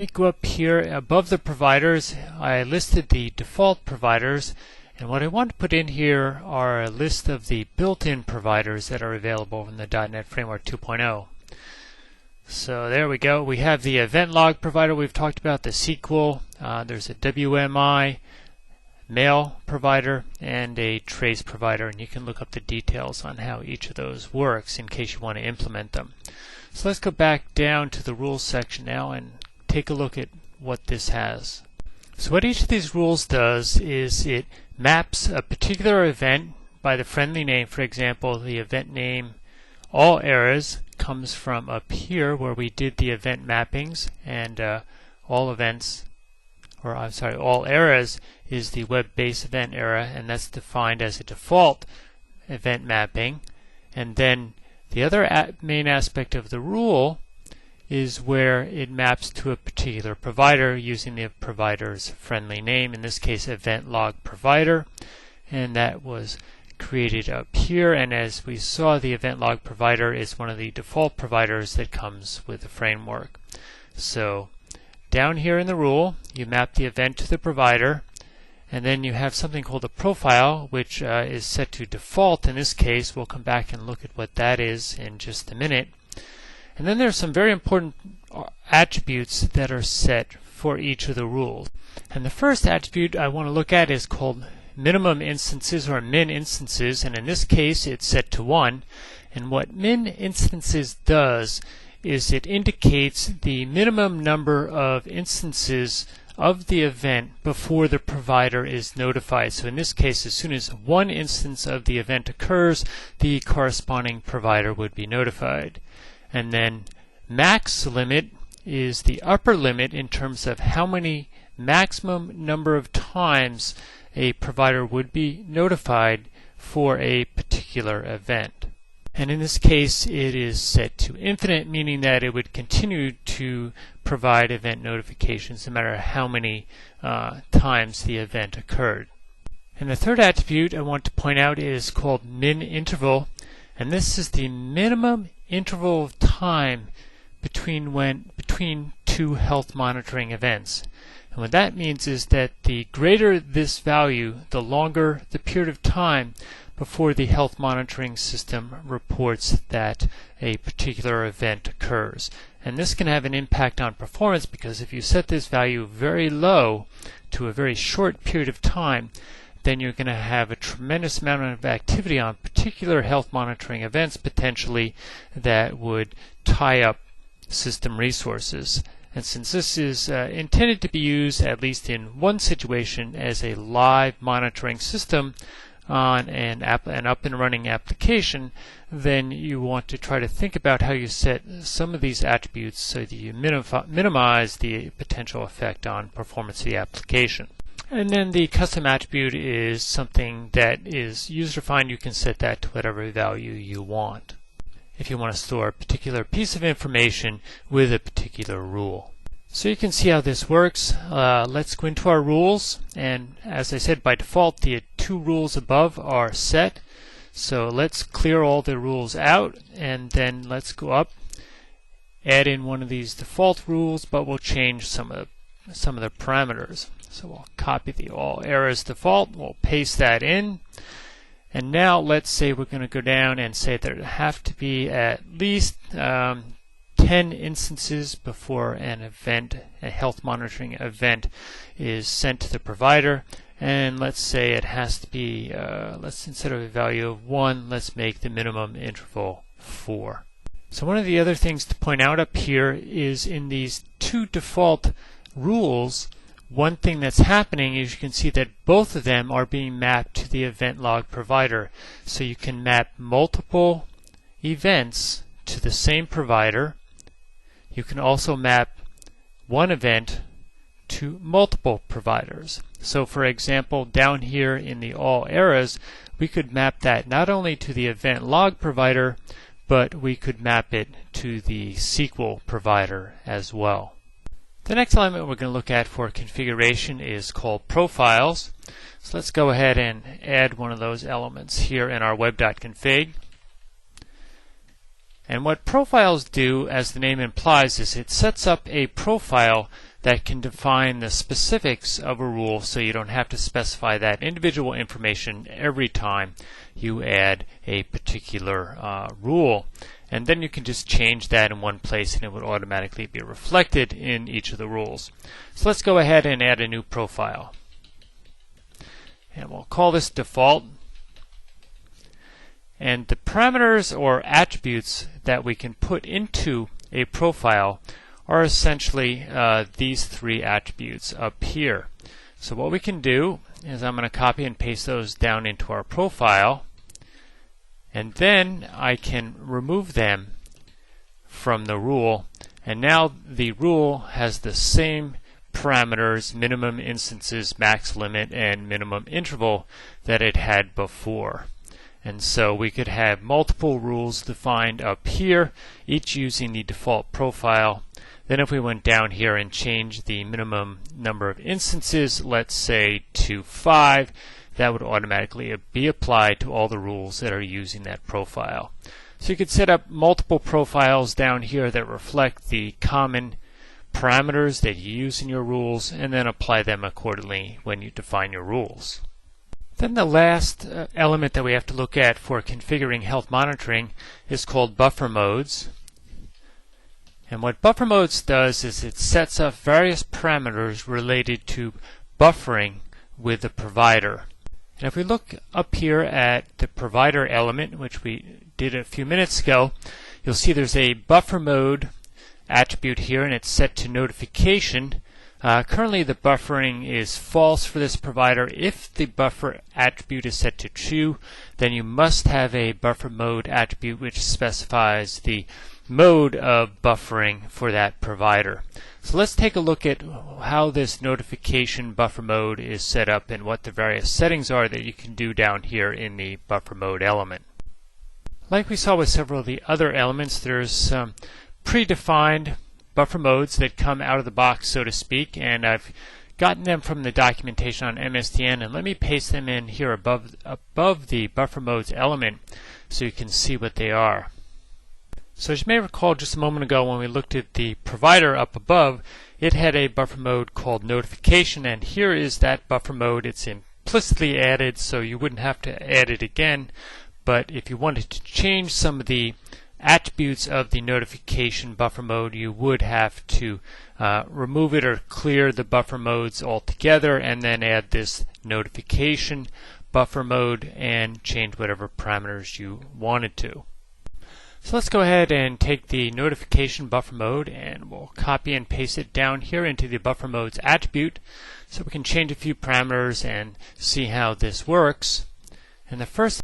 Let me go up here above the providers. I listed the default providers, and what I want to put in here are a list of the built-in providers that are available in the .NET Framework 2.0. So there we go. We have the event log provider we've talked about, the SQL. There's a WMI mail provider and a trace provider, and you can look up the details on how each of those works in case you want to implement them. So let's go back down to the rules section now and take a look at what this has. So what each of these rules does is it maps a particular event by the friendly name. For example, the event name all errors comes from up here where we did the event mappings, and all errors is the web-based event error, and that's defined as a default event mapping. And then the other main aspect of the rule is where it maps to a particular provider using the provider's friendly name, in this case event log provider, and that was created up here. And as we saw, the event log provider is one of the default providers that comes with the framework. So down here in the rule, you map the event to the provider, and then you have something called a profile, which is set to default. In this case, we'll come back and look at what that is in just a minute. And then there's some very important attributes that are set for each of the rules. And the first attribute I want to look at is called minimum instances, or min instances, and in this case it's set to 1. And what min instances does is it indicates the minimum number of instances of the event before the provider is notified. So in this case, as soon as one instance of the event occurs, the corresponding provider would be notified. And then max limit is the upper limit in terms of how many maximum number of times a provider would be notified for a particular event. And in this case, it is set to infinite, meaning that it would continue to provide event notifications no matter how many times the event occurred. And the third attribute I want to point out is called min interval, and this is the minimum interval of time between two health monitoring events. And what that means is that the greater this value, the longer the period of time before the health monitoring system reports that a particular event occurs. And this can have an impact on performance, because if you set this value very low to a very short period of time, then you're going to have a tremendous amount of activity on particular health monitoring events potentially that would tie up system resources. And since this is intended to be used, at least in one situation, as a live monitoring system on an up and running application, then you want to try to think about how you set some of these attributes so that you minimize the potential effect on performance of the application. And then the custom attribute is something that is user-defined. You can set that to whatever value you want if you want to store a particular piece of information with a particular rule. So you can see how this works. Let's go into our rules, and as I said, by default the two rules above are set. So let's clear all the rules out, and then let's go up, add in one of these default rules, but we'll change some of the parameters. So we'll copy the all errors default, we'll paste that in, and now let's say we're going to go down and say there have to be at least 10 instances before an event, a health monitoring event, is sent to the provider. And let's say it has to be, instead of a value of 1, let's make the minimum interval 4. So one of the other things to point out up here is in these two default rules, one thing that's happening is you can see that both of them are being mapped to the event log provider. So you can map multiple events to the same provider. You can also map one event to multiple providers. So for example, down here in the all errors, we could map that not only to the event log provider, but we could map it to the SQL provider as well. The next element we're going to look at for configuration is called profiles. So let's go ahead and add one of those elements here in our web.config. And what profiles do, as the name implies, is it sets up a profile that can define the specifics of a rule so you don't have to specify that individual information every time you add a particular rule. And then you can just change that in one place and it would automatically be reflected in each of the rules. So let's go ahead and add a new profile. And we'll call this default. And the parameters or attributes that we can put into a profile are essentially these three attributes up here. So what we can do is I'm going to copy and paste those down into our profile, and then I can remove them from the rule, and now the rule has the same parameters, minimum instances, max limit, and minimum interval that it had before. And so we could have multiple rules defined up here, each using the default profile. Then if we went down here and changed the minimum number of instances, let's say to 5, that would automatically be applied to all the rules that are using that profile. So you could set up multiple profiles down here that reflect the common parameters that you use in your rules, and then apply them accordingly when you define your rules. Then the last element that we have to look at for configuring health monitoring is called buffer modes. And what buffer modes does is it sets up various parameters related to buffering with the provider. And if we look up here at the provider element, which we did a few minutes ago, you'll see there's a buffer mode attribute here, and it's set to notification. Currently the buffering is false for this provider. If the buffer attribute is set to true, then you must have a buffer mode attribute which specifies the mode of buffering for that provider. So let's take a look at how this notification buffer mode is set up and what the various settings are that you can do down here in the buffer mode element. Like we saw with several of the other elements, there's some predefined buffer modes that come out of the box, so to speak, and I've gotten them from the documentation on MSDN, and let me paste them in here above the buffer modes element so you can see what they are. So as you may recall just a moment ago when we looked at the provider up above, it had a buffer mode called notification, and here is that buffer mode. It's implicitly added, so you wouldn't have to add it again, but if you wanted to change some of the attributes of the notification buffer mode, you would have to remove it or clear the buffer modes altogether and then add this notification buffer mode and change whatever parameters you wanted to. So let's go ahead and take the notification buffer mode and we'll copy and paste it down here into the buffer modes attribute so we can change a few parameters and see how this works. And the first